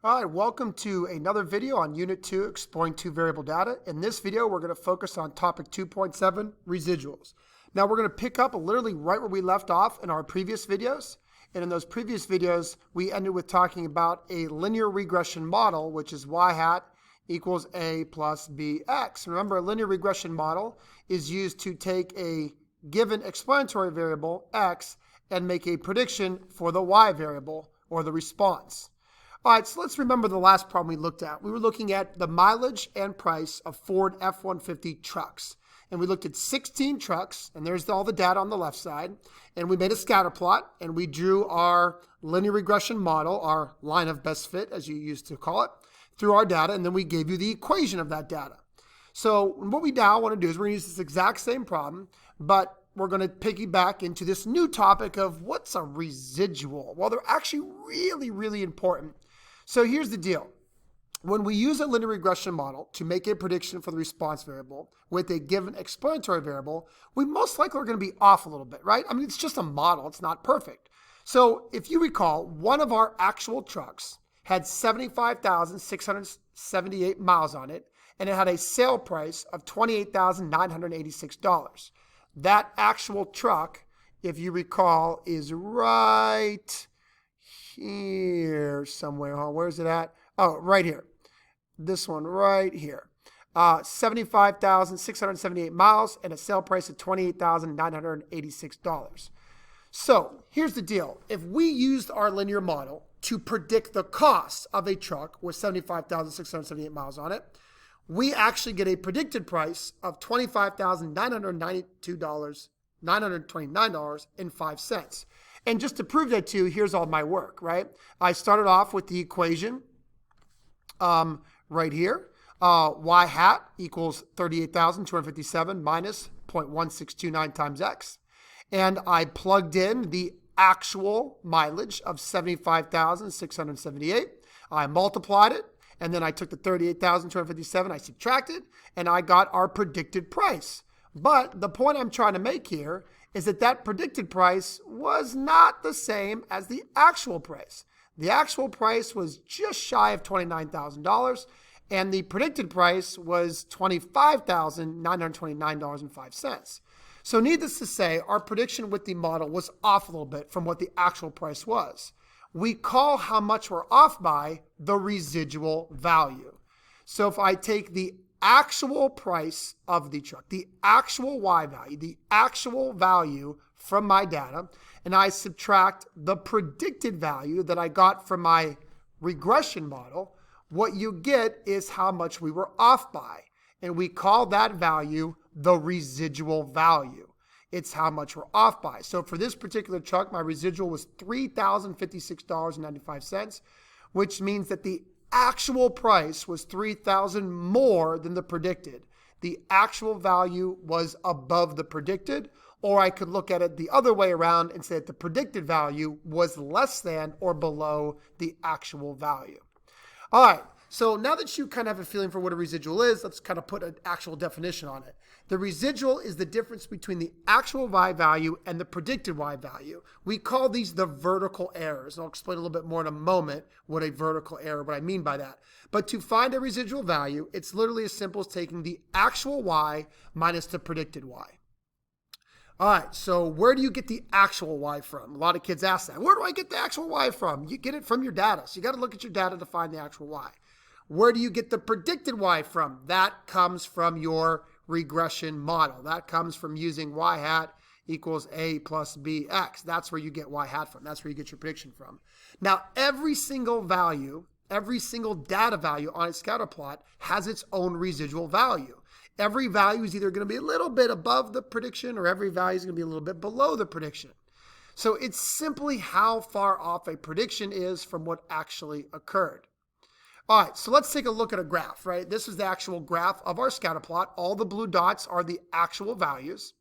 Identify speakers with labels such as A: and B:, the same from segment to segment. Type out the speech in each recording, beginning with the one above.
A: All right, welcome to another video on Unit 2, Exploring Two Variable Data. In this video, we're going to focus on Topic 2.7, Residuals. Now, we're going to pick up literally right where we left off in our previous videos. And in those previous videos, we ended with talking about a linear regression model, which is y hat equals a plus bx. Remember, a linear regression model is used to take a given explanatory variable, x, and make a prediction for the y variable, or the response. All right, so let's remember the last problem we looked at. We were looking at the mileage and price of Ford F-150 trucks. And we looked at 16 trucks, and there's all the data on the left side. And we made a scatter plot, and we drew our linear regression model, our line of best fit, as you used to call it, through our data, and then we gave you the equation of that data. So what we now want to do is we're going to use this exact same problem, but we're going to piggyback into this new topic of what's a residual. Well, they're actually really important. So here's the deal. When we use a linear regression model to make a prediction for the response variable with a given explanatory variable, we most likely are going to be off a little bit, right? I mean, it's just a model. It's not perfect. So if you recall, one of our actual trucks had 75,678 miles on it, and it had a sale price of $28,986. That actual truck, if you recall, is right here somewhere. Huh? Where's it at? Oh, right here. This one right here. 75,678 miles and a sale price of $28,986. So here's the deal. If we used our linear model to predict the cost of a truck with 75,678 miles on it, we actually get a predicted price of $25,929.05. And just to prove that to you, here's all my work, right? I started off with the equation right here. Y hat equals 38,257 minus 0.1629 times x. And I plugged in the actual mileage of 75,678. I multiplied it, and then I took the 38,257, I subtracted, and I got our predicted price. But the point I'm trying to make here is that that predicted price was not the same as the actual price. The actual price was just shy of $29,000, and the predicted price was $25,929.05. So needless to say, our prediction with the model was off a little bit from what the actual price was. We call how much we're off by the residual value. So if I take the actual price of the truck, the actual Y value, the actual value from my data, and I subtract the predicted value that I got from my regression model, what you get is how much we were off by. And we call that value the residual value. It's how much we're off by. So for this particular truck, my residual was $3,056.95, which means that the actual price was $3,000 more than the predicted. The actual value was above the predicted, or I could look at it the other way around and say that the predicted value was less than or below the actual value. All right, so now that you kind of have a feeling for what a residual is, let's kind of put an actual definition on it. The residual is the difference between the actual Y value and the predicted Y value. We call these the vertical errors. I'll explain a little bit more in a moment what a vertical error, what I mean by that. But to find a residual value, it's literally as simple as taking the actual Y minus the predicted Y. All right, so where do you get the actual Y from? A lot of kids ask that. Where do I get the actual Y from? You get it from your data. So you got to look at your data to find the actual Y. Where do you get the predicted Y from? That comes from your regression model. That comes from using Y hat equals A plus BX. That's where you get Y hat from. That's where you get your prediction from. Now, every single value, every single data value on a scatter plot has its own residual value. Every value is either going to be a little bit above the prediction or every value is going to be a little bit below the prediction. So it's simply how far off a prediction is from what actually occurred. All right, so let's take a look at a graph, right? This is the actual graph of our scatter plot. All the blue dots are the actual values,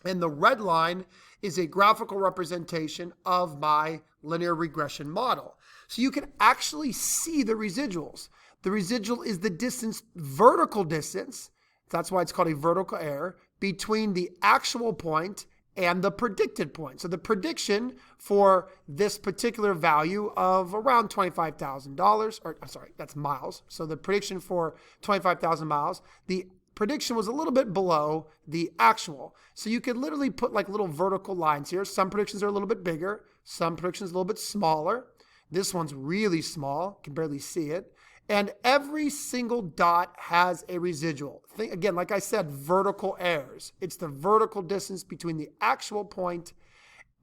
A: and the red line is a graphical representation of my linear regression model. So you can actually see the residuals. The residual is the distance, vertical distance, that's why it's called a vertical error, between the actual point and the predicted point. So the prediction for this particular value of around $25,000, or I'm sorry, that's miles. So the prediction for 25,000 miles, the prediction was a little bit below the actual. So you could literally put like little vertical lines here. Some predictions are a little bit bigger, some predictions a little bit smaller. This one's really small, can barely see it. And every single dot has a residual. Think, again, like I said, vertical errors. It's the vertical distance between the actual point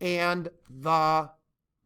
A: and the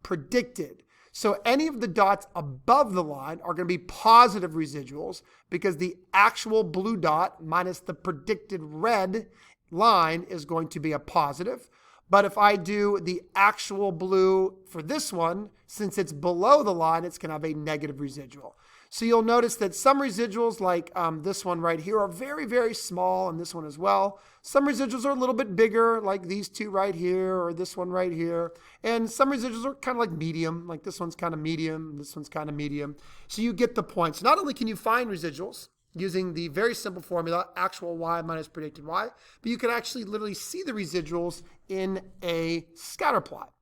A: predicted. So any of the dots above the line are going to be positive residuals because the actual blue dot minus the predicted red line is going to be a positive. But if I do the actual blue for this one, since it's below the line, it's going to have a negative residual. So you'll notice that some residuals like this one right here are very, very small, and this one as well. Some residuals are a little bit bigger, like these two right here or this one right here. And some residuals are kind of like medium, like this one's kind of medium, this one's kind of medium. So you get the point. So not only can you find residuals using the very simple formula, actual y minus predicted y, but you can actually literally see the residuals in a scatter plot.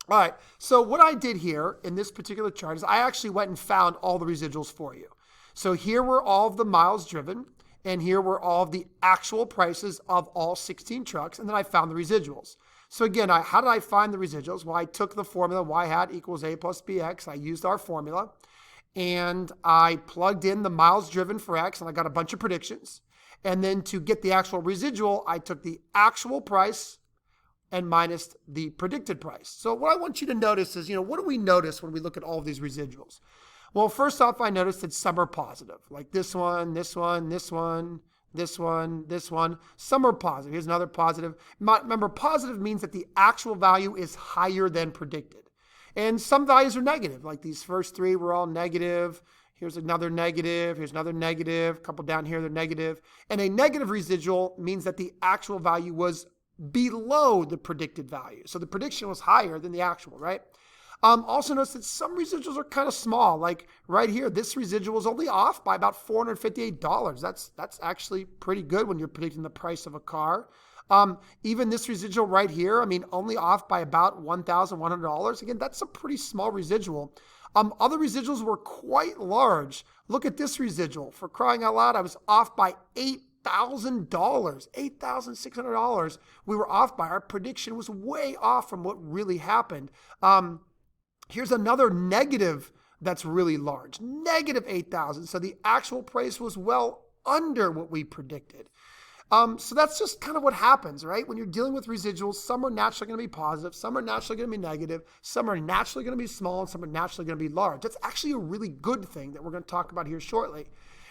A: All right, so what I did here in this particular chart is I actually went and found all the residuals for you. So here were all of the miles driven, and here were all of the actual prices of all 16 trucks, and then I found the residuals. So again, how did I find the residuals? Well, I took the formula y hat equals a plus bx. I used our formula, and I plugged in the miles driven for x, and I got a bunch of predictions. And then to get the actual residual, I took the actual price and minus the predicted price. So what I want you to notice is, what do we notice when we look at all of these residuals? Well, first off, I noticed that some are positive, like this one, this one, this one, this one, this one. Some are positive. Here's another positive. Remember, positive means that the actual value is higher than predicted. And some values are negative, like these first three were all negative. Here's another negative. Here's another negative. A couple down here, they're negative. And a negative residual means that the actual value was below the predicted value. So the prediction was higher than the actual, right? Also notice that some residuals are kind of small. Like right here, this residual is only off by about $458. That's actually pretty good when you're predicting the price of a car. Even this residual right here, only off by about $1,100. Again, that's a pretty small residual. Other residuals were quite large. Look at this residual. For crying out loud, I was off by $8,000, $8,600. We were off by. Our prediction was way off from what really happened. Here's another negative that's really large, negative 8,000. So the actual price was well under what we predicted. So that's just kind of what happens, right? When you're dealing with residuals, some are naturally going to be positive, some are naturally going to be negative, some are naturally going to be small, and some are naturally going to be large. That's actually a really good thing that we're going to talk about here shortly.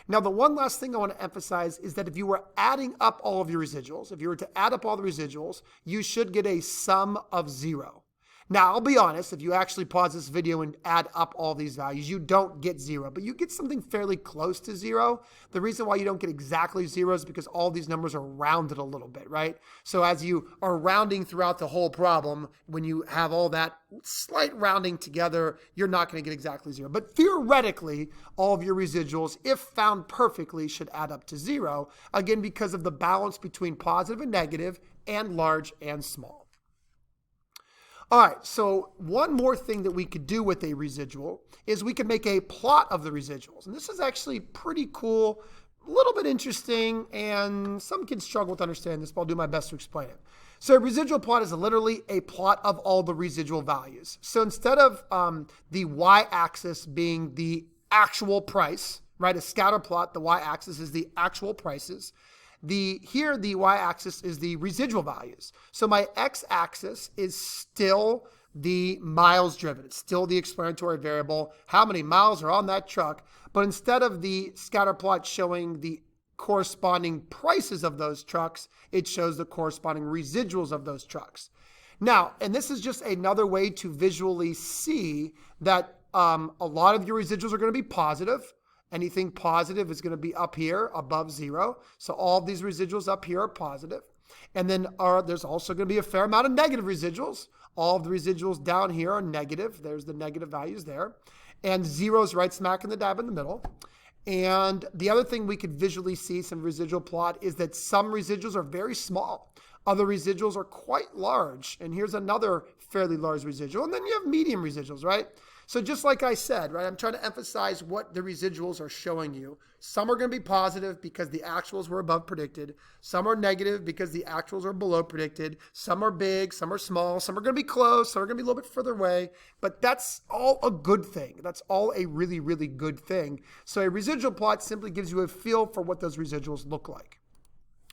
A: Now, the one last thing I want to emphasize is that if you were adding up all of your residuals, if you were to add up all the residuals, you should get a sum of 0. Now, I'll be honest, if you actually pause this video and add up all these values, you don't get 0, but you get something fairly close to 0. The reason why you don't get exactly 0 is because all these numbers are rounded a little bit, right? So as you are rounding throughout the whole problem, when you have all that slight rounding together, you're not going to get exactly 0. But theoretically, all of your residuals, if found perfectly, should add up to 0, again, because of the balance between positive and negative and large and small. All right, so one more thing that we could do with a residual is we could make a plot of the residuals. And this is actually pretty cool, a little bit interesting, and some kids struggle to understand this, but I'll do my best to explain it. So a residual plot is literally a plot of all the residual values. So instead of the y-axis being the actual price, right, a scatter plot, the y-axis is the actual prices. Here, the y-axis is the residual values. So my x-axis is still the miles driven. It's still the explanatory variable, how many miles are on that truck. But instead of the scatter plot showing the corresponding prices of those trucks, it shows the corresponding residuals of those trucks. Now, and this is just another way to visually see that a lot of your residuals are going to be positive. Anything positive is going to be up here above 0. So all of these residuals up here are positive. And then there's also going to be a fair amount of negative residuals. All of the residuals down here are negative. There's the negative values there. And 0 is right smack in the dab in the middle. And the other thing we could visually see, some residual plot, is that some residuals are very small. Other residuals are quite large. And here's another fairly large residual. And then you have medium residuals, right? So just like I said, right, I'm trying to emphasize what the residuals are showing you. Some are going to be positive because the actuals were above predicted. Some are negative because the actuals are below predicted. Some are big, some are small, some are going to be close, some are going to be a little bit further away. But that's all a good thing. That's all a really, really good thing. So a residual plot simply gives you a feel for what those residuals look like.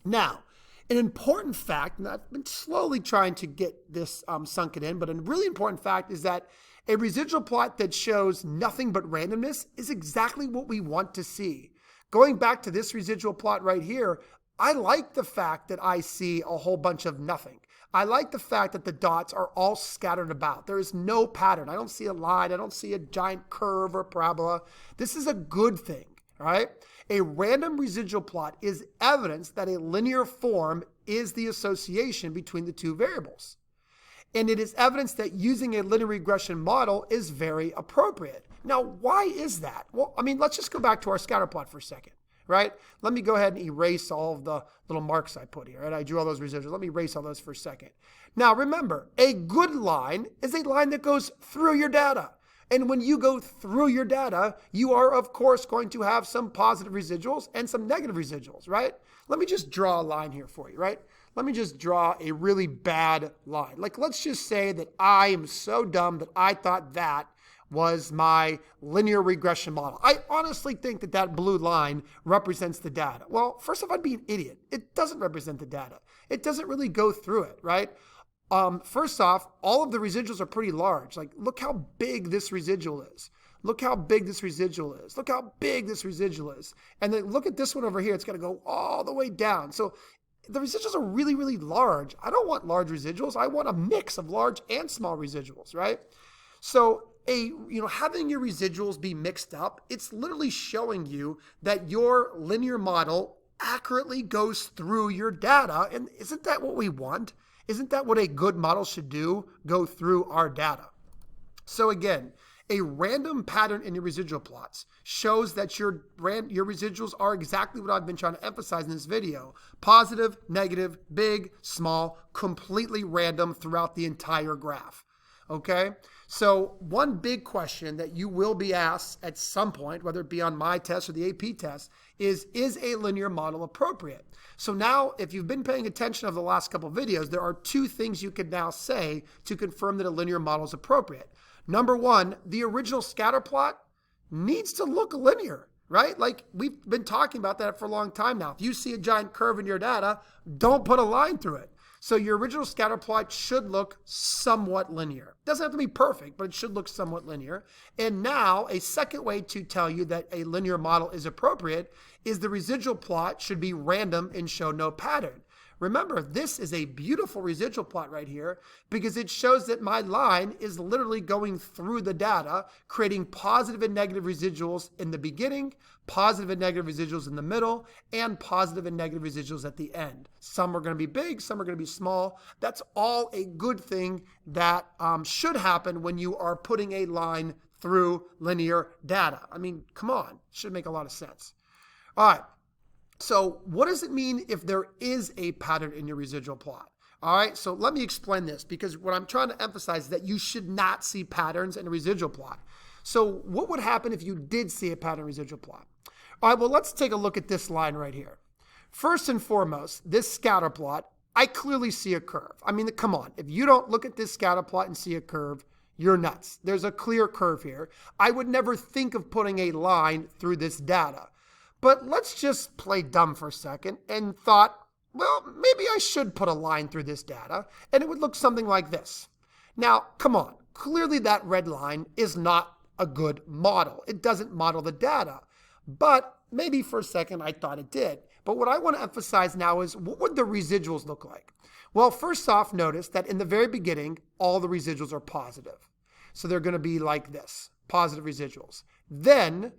A: Now, an important fact, and I've been slowly trying to get this sunken in, but a really important fact is that a residual plot that shows nothing but randomness is exactly what we want to see. Going back to this residual plot right here, I like the fact that I see a whole bunch of nothing. I like the fact that the dots are all scattered about. There is no pattern. I don't see a line. I don't see a giant curve or parabola. This is a good thing, right? A random residual plot is evidence that a linear form is the association between the two variables. And it is evidence that using a linear regression model is very appropriate. Now, why is that? Well, I mean, let's just go back to our scatter plot for a second, right? Let me go ahead and erase all of the little marks I put here, right? I drew all those residuals. Let me erase all those for a second. Now, remember, a good line is a line that goes through your data. And when you go through your data, you are, of course, going to have some positive residuals and some negative residuals, right? Let me just draw a line here for you, right? Let me just draw a really bad line. Like, let's just say that I am so dumb that I thought that was my linear regression model. I honestly think that that blue line represents the data. Well, first off, I'd be an idiot. It doesn't represent the data. It doesn't really go through it, right? First off, all of the residuals are pretty large. Like, look how big this residual is. Look how big this residual is. Look how big this residual is. And then look at this one over here. It's going to go all the way down. So the residuals are really, really large. I don't want large residuals. I want a mix of large and small residuals, right? So having your residuals be mixed up, it's literally showing you that your linear model accurately goes through your data. And isn't that what we want? Isn't that what a good model should do? Go through our data. So again, a random pattern in your residual plots shows that your residuals are exactly what I've been trying to emphasize in this video. Positive, negative, big, small, completely random throughout the entire graph. Okay? So one big question that you will be asked at some point, whether it be on my test or the AP test, is a linear model appropriate? So now, if you've been paying attention over the last couple of videos, there are two things you can now say to confirm that a linear model is appropriate. Number one, the original scatter plot needs to look linear, right? Like, we've been talking about that for a long time now. If you see a giant curve in your data, don't put a line through it. So your original scatter plot should look somewhat linear. It doesn't have to be perfect, but it should look somewhat linear. And now, a second way to tell you that a linear model is appropriate is the residual plot should be random and show no pattern. Remember, this is a beautiful residual plot right here because it shows that my line is literally going through the data, creating positive and negative residuals in the beginning, positive and negative residuals in the middle, and positive and negative residuals at the end. Some are going to be big, some are going to be small. That's all a good thing that should happen when you are putting a line through linear data. I mean, come on, it should make a lot of sense. All right. So what does it mean if there is a pattern in your residual plot? All right, so let me explain this because what I'm trying to emphasize is that you should not see patterns in a residual plot. So what would happen if you did see a pattern in a residual plot? All right, well, let's take a look at this line right here. First and foremost, this scatter plot, I clearly see a curve. I mean, come on. If you don't look at this scatter plot and see a curve, you're nuts. There's a clear curve here. I would never think of putting a line through this data. But let's just play dumb for a second and thought, well, maybe I should put a line through this data, and it would look something like this. Now, come on. Clearly that red line is not a good model. It doesn't model the data. But maybe for a second I thought it did. But what I want to emphasize now is, what would the residuals look like? Well, first off, notice that in the very beginning, all the residuals are positive. So they're going to be like this, positive residuals. Then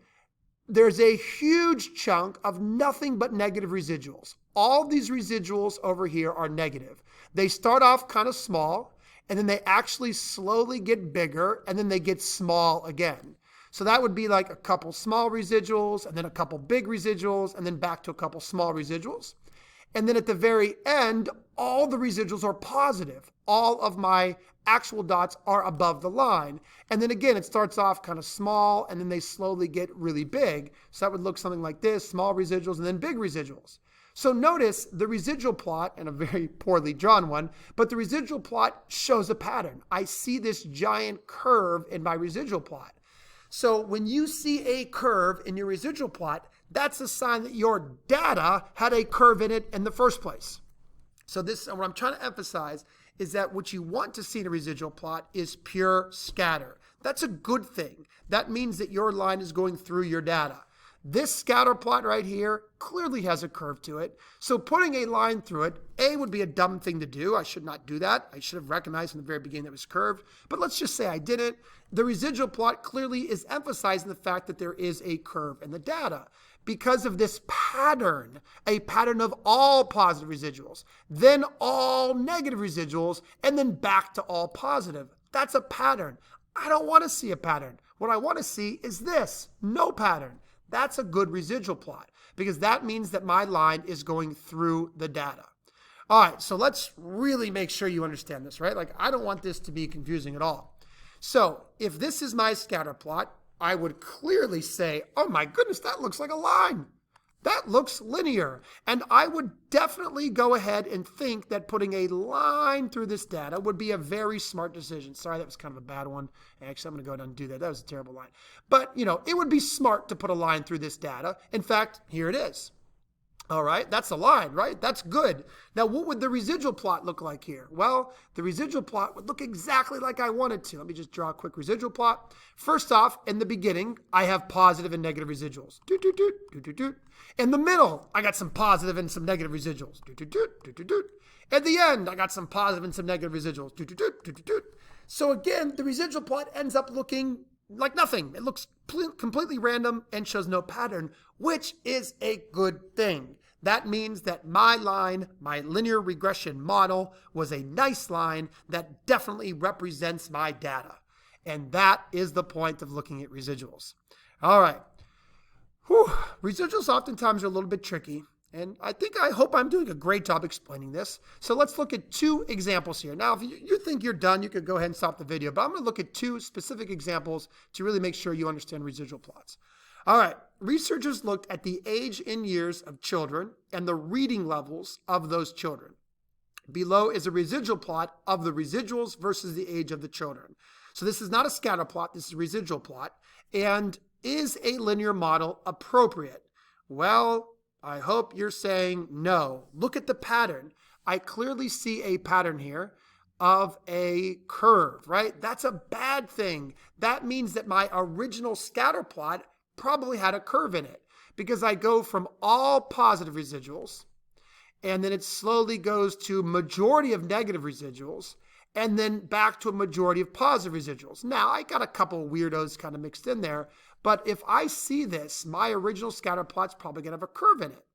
A: there's a huge chunk of nothing but negative residuals. All these residuals over here are negative. They start off kind of small, and then they actually slowly get bigger, and then they get small again. So that would be like a couple small residuals, and then a couple big residuals, and then back to a couple small residuals. And then at the very end, all the residuals are positive. All of my actual dots are above the line. And then again, it starts off kind of small and then they slowly get really big. So that would look something like this, small residuals and then big residuals. So notice the residual plot, and a very poorly drawn one, but the residual plot shows a pattern. I see this giant curve in my residual plot. So when you see a curve in your residual plot, that's a sign that your data had a curve in it in the first place. So this, what I'm trying to emphasize is that what you want to see in a residual plot is pure scatter. That's a good thing. That means that your line is going through your data. This scatter plot right here clearly has a curve to it. So putting a line through it, A, would be a dumb thing to do. I should not do that. I should have recognized from the very beginning that it was curved. But let's just say I didn't. The residual plot clearly is emphasizing the fact that there is a curve in the data because of this pattern, a pattern of all positive residuals, then all negative residuals, and then back to all positive. That's a pattern. I don't want to see a pattern. What I want to see is this, no pattern. That's a good residual plot because that means that my line is going through the data. All right, so let's really make sure you understand this, right? Like, I don't want this to be confusing at all. So if this is my scatter plot, I would clearly say, oh my goodness, that looks like a line. That looks linear. And I would definitely go ahead and think that putting a line through this data would be a very smart decision. Sorry, that was kind of a bad one. Actually, I'm going to go ahead and do that. That was a terrible line. But, you know, it would be smart to put a line through this data. In fact, here it is. All right, that's a line, right? That's good. Now, what would the residual plot look like here? Well, the residual plot would look exactly like I wanted to. Let me just draw a quick residual plot. First off, in the beginning, I have positive and negative residuals. Doot, doot, doot, doot, doot, doot. In the middle, I got some positive and some negative residuals. Doot, doot, doot, doot, doot, doot. At the end, I got some positive and some negative residuals. Doot, doot, doot, doot, doot, doot. So again, the residual plot ends up looking like nothing. It looks completely random and shows no pattern, which is a good thing. That means that my line, my linear regression model, was a nice line that definitely represents my data. And that is the point of looking at residuals. All right. Whew. Residuals oftentimes are a little bit tricky. And I hope I'm doing a great job explaining this. So let's look at two examples here. Now, if you think you're done, you could go ahead and stop the video. But I'm going to look at two specific examples to really make sure you understand residual plots. All right. Researchers looked at the age in years of children and the reading levels of those children. Below is a residual plot of the residuals versus the age of the children. So this is not a scatter plot. This is a residual plot. And is a linear model appropriate? Well, I hope you're saying no. Look at the pattern. I clearly see a pattern here of a curve, right? That's a bad thing. That means that my original scatter plot probably had a curve in it because I go from all positive residuals and then it slowly goes to majority of negative residuals and then back to a majority of positive residuals. Now, I got a couple of weirdos kind of mixed in there, but if I see this, my original scatter plot's probably going to have a curve in it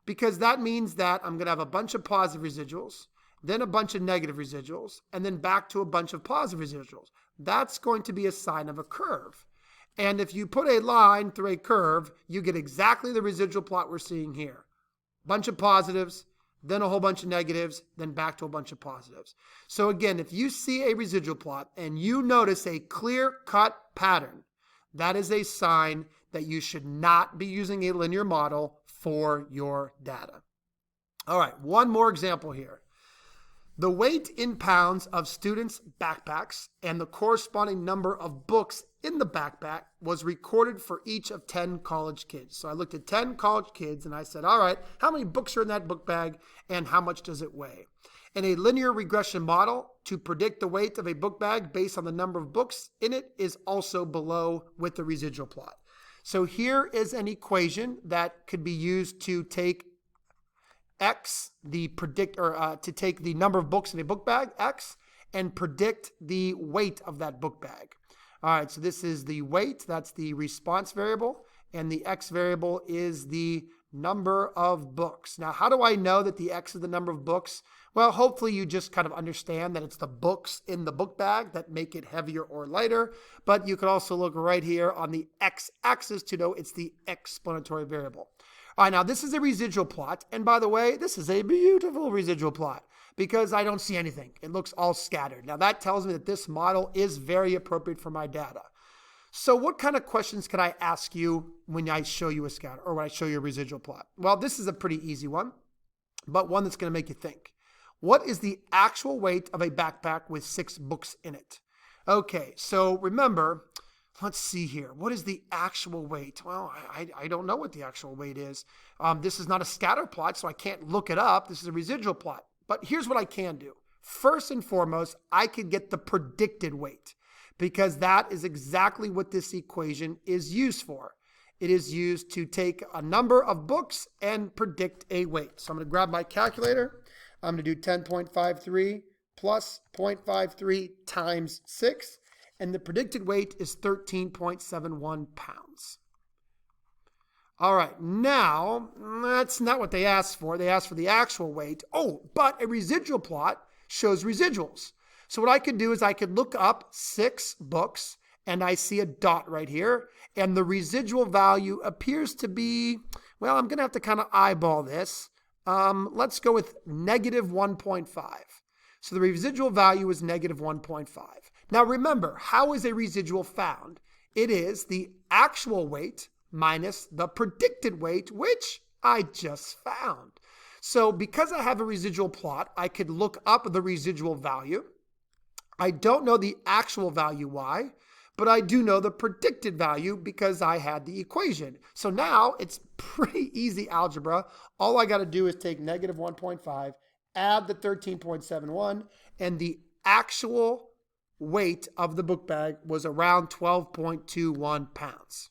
A: because that means that I'm going to have a bunch of positive residuals, then a bunch of negative residuals, and then back to a bunch of positive residuals. That's going to be a sign of a curve. And if you put a line through a curve, you get exactly the residual plot we're seeing here. Bunch of positives, then a whole bunch of negatives, then back to a bunch of positives. So again, if you see a residual plot and you notice a clear-cut pattern, that is a sign that you should not be using a linear model for your data. All right, one more example here. The weight in pounds of students' backpacks and the corresponding number of books in the backpack was recorded for each of 10 college kids. So I looked at 10 college kids and I said, all right, how many books are in that book bag and how much does it weigh? In a linear regression model, to predict the weight of a book bag based on the number of books in it is also below with the residual plot. So here is an equation that could be used to take X, to take the number of books in a book bag, X, and predict the weight of that book bag. All right, so this is the weight, that's the response variable, and the X variable is the number of books. Now, how do I know that the X is the number of books? Well, hopefully you just kind of understand that it's the books in the book bag that make it heavier or lighter, but you can also look right here on the X-axis to know it's the explanatory variable. All right, now this is a residual plot. And by the way, this is a beautiful residual plot because I don't see anything. It looks all scattered. Now that tells me that this model is very appropriate for my data. So what kind of questions can I ask you when I show you a scatter or when I show you a residual plot? Well, this is a pretty easy one, but one that's going to make you think. What is the actual weight of a backpack with 6 books in it? Okay, so remember, let's see here. What is the actual weight? Well, I don't know what the actual weight is. This is not a scatter plot, so I can't look it up. This is a residual plot. But here's what I can do. First and foremost, I could get the predicted weight because that is exactly what this equation is used for. It is used to take a number of books and predict a weight. So I'm going to grab my calculator. I'm going to do 10.53 plus 0.53 times 6. And the predicted weight is 13.71 pounds. All right, now, that's not what they asked for. They asked for the actual weight. Oh, but a residual plot shows residuals. So what I could do is I could look up 6 books, and I see a dot right here. And the residual value appears to be, well, I'm going to have to kind of eyeball this. Let's go with negative 1.5. So the residual value is negative 1.5. Now remember, how is a residual found? It is the actual weight minus the predicted weight, which I just found. So because I have a residual plot, I could look up the residual value. I don't know the actual value y, but I do know the predicted value because I had the equation. So now it's pretty easy algebra. All I got to do is take negative 1.5, add the 13.71, and the actual weight of the book bag was around 12.21 pounds.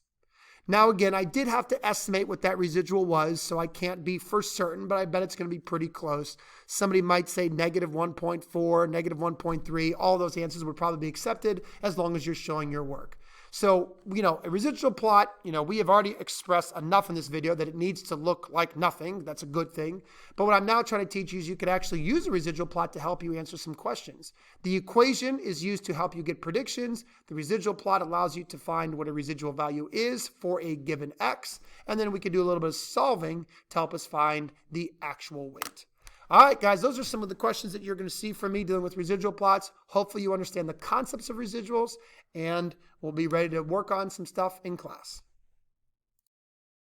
A: Now again, I did have to estimate what that residual was, so I can't be for certain, but I bet it's going to be pretty close. Somebody might say negative 1.4, negative 1.3. All those answers would probably be accepted as long as you're showing your work. So, a residual plot, we have already expressed enough in this video that it needs to look like nothing. That's a good thing. But what I'm now trying to teach you is you could actually use a residual plot to help you answer some questions. The equation is used to help you get predictions. The residual plot allows you to find what a residual value is for a given X. And then we can do a little bit of solving to help us find the actual weight. All right, guys, those are some of the questions that you're going to see from me dealing with residual plots. Hopefully you understand the concepts of residuals, and we'll be ready to work on some stuff in class.